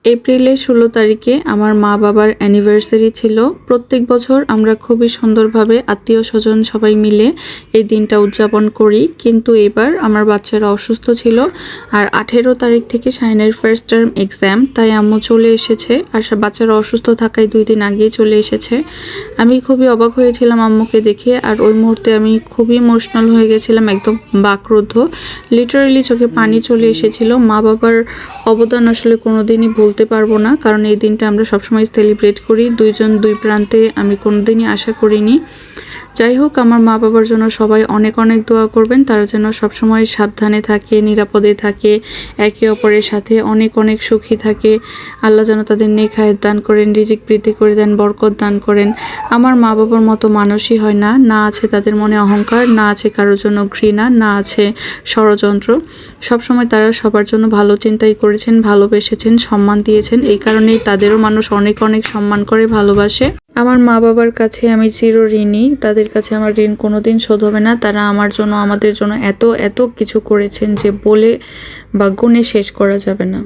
এপ্রিলের 16 তারিখে আমার মা বাবার অ্যানিভার্সারি ছিল। প্রত্যেক বছর আমরা খুবই সুন্দরভাবে আত্মীয় স্বজন সবাই মিলে এই দিনটা উদযাপন করি, কিন্তু এবার আমার বাচ্চারা অসুস্থ ছিল আর 18 তারিখ থেকে শাহিনের ফার্স্ট টার্ম এক্সাম, তাই আম্মু চলে এসেছে। আর বাচ্চারা অসুস্থ থাকায় 2 দিন আগেই চলে এসেছে। আমি খুবই অবাক হয়েছিলাম আম্মুকে দেখে, আর ওই মুহূর্তে আমি খুবই ইমোশনাল হয়ে গেছিলাম, একদম বাকরুদ্ধ, লিটারালি চোখে পানি চলে এসেছিল। মা বাবার অবদান আসলে কোনোদিনই বলতে পারবো না, কারণ এই দিনটা আমরা সবসময় সেলিব্রেট করি। দুইজন দুই প্রান্তে আমি কোনোদিনই আশা করিনি। যাই হোক, আমার মা বাবার জন্য সবাই অনেক অনেক দোয়া করবেন, তারা যেন সবসময় সাবধানে থাকে, নিরাপদে থাকে, একে অপরের সাথে অনেক অনেক সুখী থাকে। আল্লাহ যেন তাদের নেক হায়াত দান করেন, রিজিক বৃদ্ধি করে দেন, বরকত দান করেন। আমার মা বাবার মতো মানুষই হয় না, না আছে তাদের মনে অহংকার, না আছে কারোর জন্য ঘৃণা, না আছে ষড়যন্ত্র। সবসময় তারা সবার জন্য ভালো চিন্তাই করেছেন, ভালোবেসেছেন, সম্মান দিয়েছেন। এই কারণেই তাদেরও মানুষ অনেক অনেক সম্মান করে, ভালোবাসে। আমার মা বাবার কাছে আমি চির ঋণী, তাদের কাছে আমার ঋণ কোনোদিন শোধ হবে না। তারা আমার জন্য, আমাদের জন্য এত এত কিছু করেছেন যে বলে বা গুণে শেষ করা যাবে না।